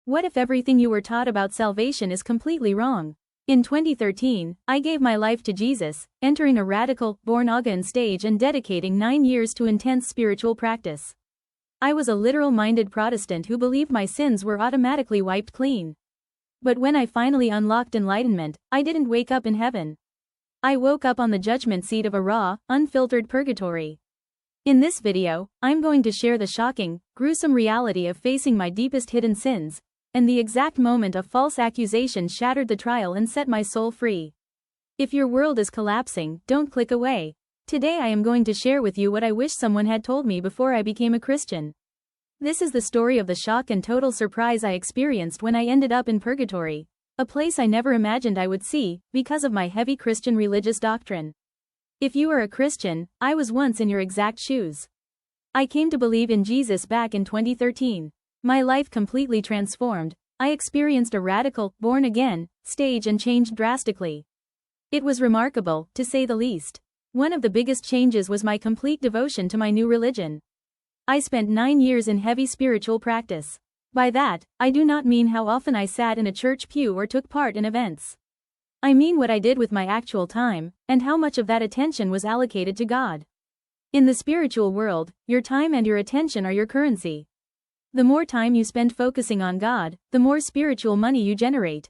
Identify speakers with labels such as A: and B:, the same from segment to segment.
A: What if everything you were taught about salvation is completely wrong? In 2013, I gave my life to Jesus, entering a radical, born-again stage and dedicating 9 years to intense spiritual practice. I was a literal-minded Protestant who believed my sins were automatically wiped clean. But when I finally unlocked enlightenment, I didn't wake up in heaven. I woke up on the judgment seat of a raw, unfiltered purgatory. In this video, I'm going to share the shocking, gruesome reality of facing my deepest hidden sins, and the exact moment a false accusation shattered the trial and set my soul free. If your world is collapsing, don't click away. Today I am going to share with you what I wish someone had told me before I became a Christian. This is the story of the shock and total surprise I experienced when I ended up in purgatory, a place I never imagined I would see, because of my heavy Christian religious doctrine. If you are a Christian, I was once in your exact shoes. I came to believe in Jesus back in 2013. My life completely transformed. I experienced a radical, born-again stage and changed drastically. It was remarkable, to say the least. One of the biggest changes was my complete devotion to my new religion. I spent 9 years in heavy spiritual practice. By that, I do not mean how often I sat in a church pew or took part in events. I mean what I did with my actual time, and how much of that attention was allocated to God. In the spiritual world, your time and your attention are your currency. The more time you spend focusing on God, the more spiritual money you generate.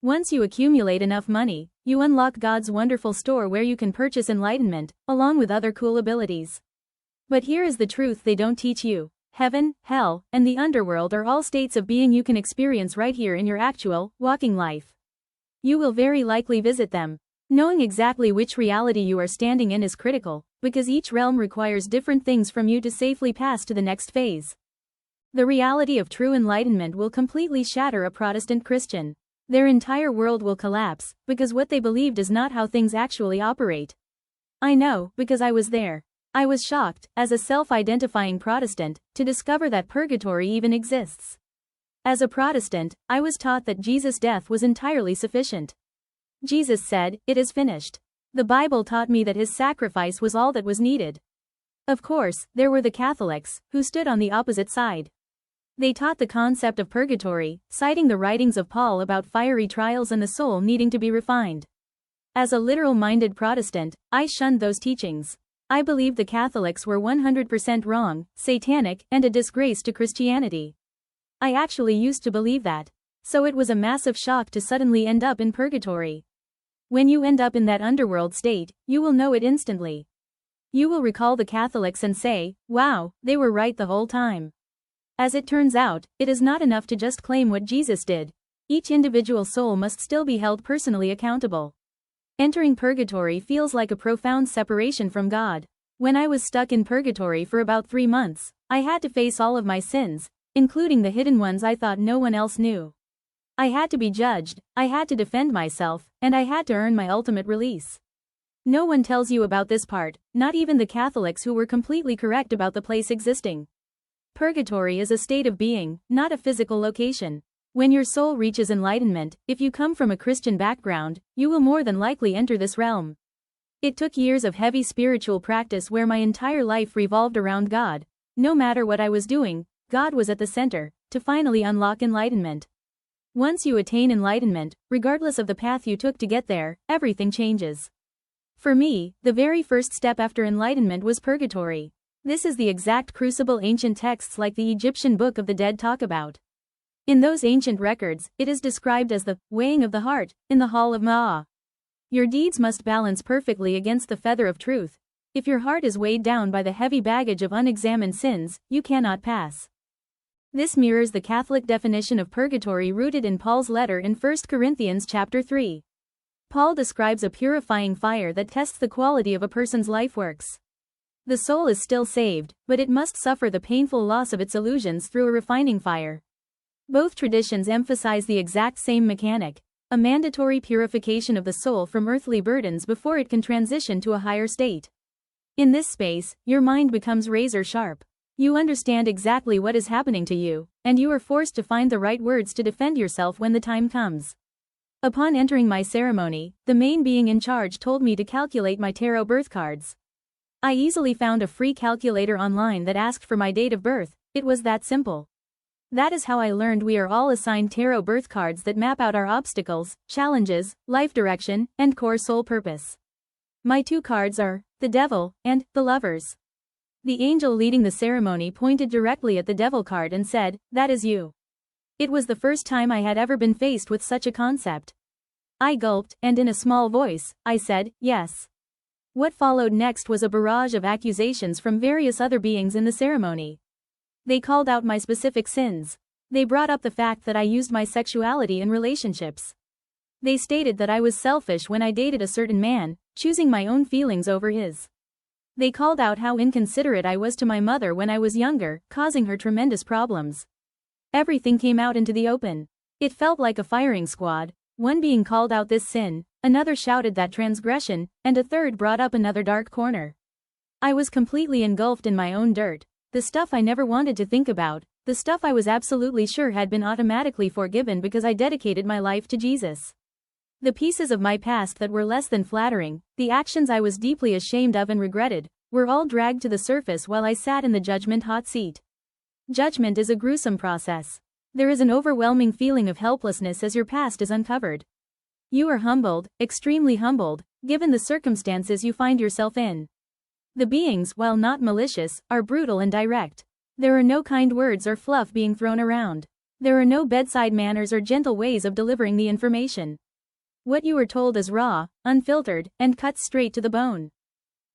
A: Once you accumulate enough money, you unlock God's wonderful store where you can purchase enlightenment, along with other cool abilities. But here is the truth they don't teach you. Heaven, hell, and the underworld are all states of being you can experience right here in your actual, walking life. You will very likely visit them. Knowing exactly which reality you are standing in is critical, because each realm requires different things from you to safely pass to the next phase. The reality of true enlightenment will completely shatter a Protestant Christian. Their entire world will collapse, because what they believed is not how things actually operate. I know, because I was there. I was shocked, as a self-identifying Protestant, to discover that purgatory even exists. As a Protestant, I was taught that Jesus' death was entirely sufficient. Jesus said, "It is finished." The Bible taught me that his sacrifice was all that was needed. Of course, there were the Catholics, who stood on the opposite side. They taught the concept of purgatory, citing the writings of Paul about fiery trials and the soul needing to be refined. As a literal-minded Protestant, I shunned those teachings. I believed the Catholics were 100% wrong, satanic, and a disgrace to Christianity. I actually used to believe that. So it was a massive shock to suddenly end up in purgatory. When you end up in that underworld state, you will know it instantly. You will recall the Catholics and say, "Wow, they were right the whole time." As it turns out, it is not enough to just claim what Jesus did. Each individual soul must still be held personally accountable. Entering purgatory feels like a profound separation from God. When I was stuck in purgatory for about 3 months, I had to face all of my sins, including the hidden ones I thought no one else knew. I had to be judged, I had to defend myself, and I had to earn my ultimate release. No one tells you about this part, not even the Catholics who were completely correct about the place existing. Purgatory is a state of being, not a physical location. When your soul reaches enlightenment, if you come from a Christian background, you will more than likely enter this realm. It took years of heavy spiritual practice where my entire life revolved around God. No matter what I was doing, God was at the center, to finally unlock enlightenment. Once you attain enlightenment, regardless of the path you took to get there, everything changes. For me, the very first step after enlightenment was purgatory. This is the exact crucible ancient texts like the Egyptian Book of the Dead talk about. In those ancient records, it is described as the weighing of the heart, in the hall of Ma'ah. Your deeds must balance perfectly against the feather of truth. If your heart is weighed down by the heavy baggage of unexamined sins, you cannot pass. This mirrors the Catholic definition of purgatory rooted in Paul's letter in 1 Corinthians chapter 3. Paul describes a purifying fire that tests the quality of a person's life works. The soul is still saved, but it must suffer the painful loss of its illusions through a refining fire. Both traditions emphasize the exact same mechanic, a mandatory purification of the soul from earthly burdens before it can transition to a higher state. In this space, your mind becomes razor sharp. You understand exactly what is happening to you, and you are forced to find the right words to defend yourself when the time comes. Upon entering my ceremony, the main being in charge told me to calculate my tarot birth cards. I easily found a free calculator online that asked for my date of birth. It was that simple. That is how I learned we are all assigned tarot birth cards that map out our obstacles, challenges, life direction, and core soul purpose. My 2 cards are the Devil and the Lovers. The angel leading the ceremony pointed directly at the Devil card and said, "That is you." It was the first time I had ever been faced with such a concept. I gulped, and in a small voice, I said, "Yes." What followed next was a barrage of accusations from various other beings in the ceremony. They called out my specific sins. They brought up the fact that I used my sexuality in relationships. They stated that I was selfish when I dated a certain man, choosing my own feelings over his. They called out how inconsiderate I was to my mother when I was younger, causing her tremendous problems. Everything came out into the open. It felt like a firing squad. One being called out this sin, another shouted that transgression, and a third brought up another dark corner. I was completely engulfed in my own dirt. The stuff I never wanted to think about, the stuff I was absolutely sure had been automatically forgiven because I dedicated my life to Jesus. The pieces of my past that were less than flattering, the actions I was deeply ashamed of and regretted, were all dragged to the surface while I sat in the judgment hot seat. Judgment is a gruesome process. There is an overwhelming feeling of helplessness as your past is uncovered. You are humbled, extremely humbled, given the circumstances you find yourself in. The beings, while not malicious, are brutal and direct. There are no kind words or fluff being thrown around. There are no bedside manners or gentle ways of delivering the information. What you are told is raw, unfiltered, and cuts straight to the bone.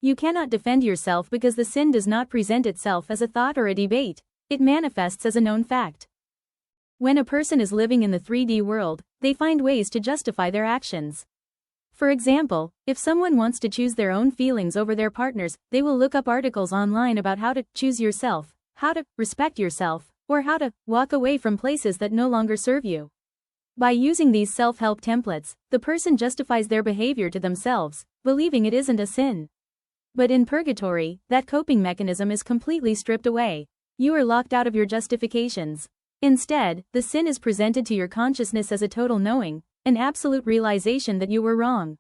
A: You cannot defend yourself because the sin does not present itself as a thought or a debate, it manifests as a known fact. When a person is living in the 3D world, they find ways to justify their actions. For example, if someone wants to choose their own feelings over their partner's, they will look up articles online about how to choose yourself, how to respect yourself, or how to walk away from places that no longer serve you. By using these self-help templates, the person justifies their behavior to themselves, believing it isn't a sin. But in purgatory, that coping mechanism is completely stripped away. You are locked out of your justifications. Instead, the sin is presented to your consciousness as a total knowing, an absolute realization that you were wrong.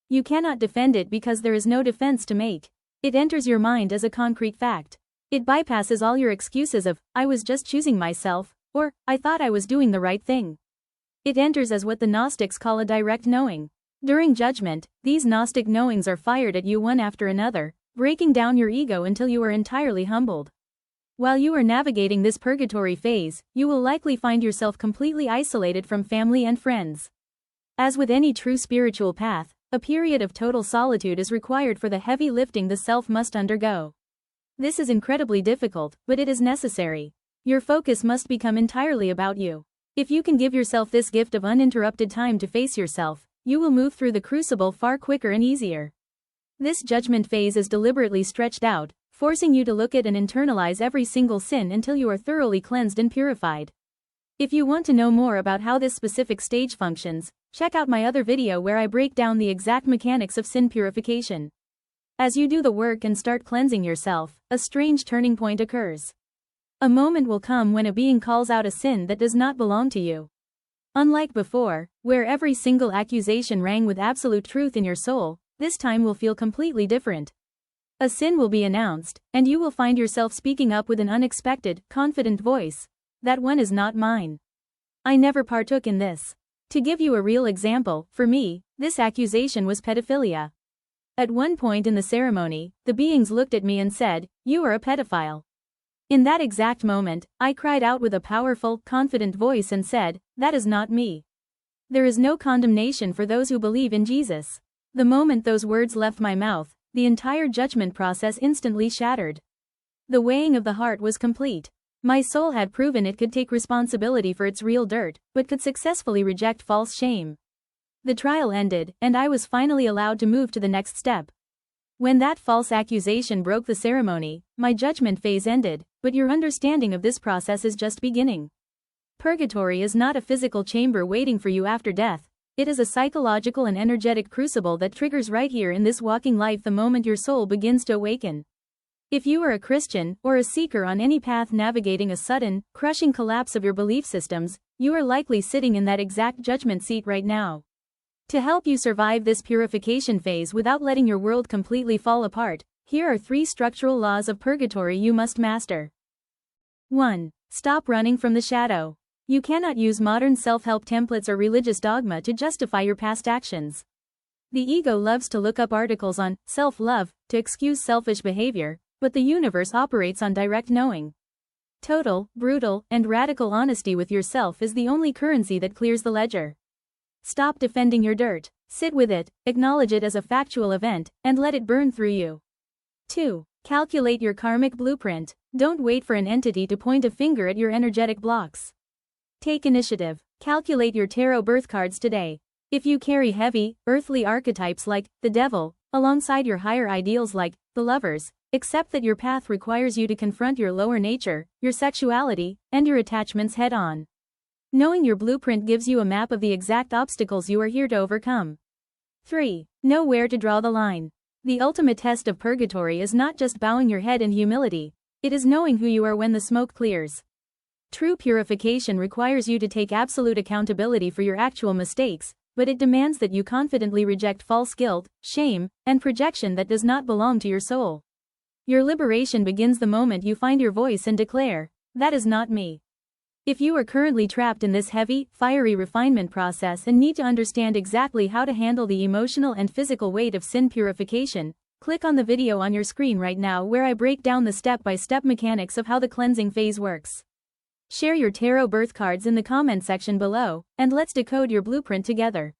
A: You cannot defend it because there is no defense to make. It enters your mind as a concrete fact. It bypasses all your excuses of, "I was just choosing myself," or, "I thought I was doing the right thing." It enters as what the Gnostics call a direct knowing. During judgment, these Gnostic knowings are fired at you one after another, breaking down your ego until you are entirely humbled. While you are navigating this purgatory phase, you will likely find yourself completely isolated from family and friends. As with any true spiritual path, a period of total solitude is required for the heavy lifting the self must undergo. This is incredibly difficult, but it is necessary. Your focus must become entirely about you. If you can give yourself this gift of uninterrupted time to face yourself, you will move through the crucible far quicker and easier. This judgment phase is deliberately stretched out, forcing you to look at and internalize every single sin until you are thoroughly cleansed and purified. If you want to know more about how this specific stage functions, check out my other video where I break down the exact mechanics of sin purification. As you do the work and start cleansing yourself, a strange turning point occurs. A moment will come when a being calls out a sin that does not belong to you. Unlike before, where every single accusation rang with absolute truth in your soul, this time will feel completely different. A sin will be announced, and you will find yourself speaking up with an unexpected, confident voice. That one is not mine. I never partook in this. To give you a real example, for me, this accusation was pedophilia. At one point in the ceremony, the beings looked at me and said, "You are a pedophile." In that exact moment, I cried out with a powerful, confident voice and said, "That is not me." There is no condemnation for those who believe in Jesus. The moment those words left my mouth, the entire judgment process instantly shattered. The weighing of the heart was complete. My soul had proven it could take responsibility for its real dirt, but could successfully reject false shame. The trial ended, and I was finally allowed to move to the next step. When that false accusation broke the ceremony, my judgment phase ended, but your understanding of this process is just beginning. Purgatory is not a physical chamber waiting for you after death. It is a psychological and energetic crucible that triggers right here in this walking life the moment your soul begins to awaken. If you are a Christian, or a seeker on any path navigating a sudden, crushing collapse of your belief systems, you are likely sitting in that exact judgment seat right now. To help you survive this purification phase without letting your world completely fall apart, here are 3 structural laws of purgatory you must master. 1. Stop running from the shadow. You cannot use modern self-help templates or religious dogma to justify your past actions. The ego loves to look up articles on self-love to excuse selfish behavior, but the universe operates on direct knowing. Total, brutal, and radical honesty with yourself is the only currency that clears the ledger. Stop defending your dirt. Sit with it, acknowledge it as a factual event, and let it burn through you. 2. Calculate your karmic blueprint. Don't wait for an entity to point a finger at your energetic blocks. Take initiative. Calculate your tarot birth cards today. If you carry heavy, earthly archetypes like the devil, alongside your higher ideals like the lovers, accept that your path requires you to confront your lower nature, your sexuality, and your attachments head-on. Knowing your blueprint gives you a map of the exact obstacles you are here to overcome. 3. Know where to draw the line. The ultimate test of purgatory is not just bowing your head in humility, it is knowing who you are when the smoke clears. True purification requires you to take absolute accountability for your actual mistakes, but it demands that you confidently reject false guilt, shame, and projection that does not belong to your soul. Your liberation begins the moment you find your voice and declare, "That is not me." If you are currently trapped in this heavy, fiery refinement process and need to understand exactly how to handle the emotional and physical weight of sin purification, click on the video on your screen right now where I break down the step-by-step mechanics of how the cleansing phase works. Share your tarot birth cards in the comment section below, and let's decode your blueprint together.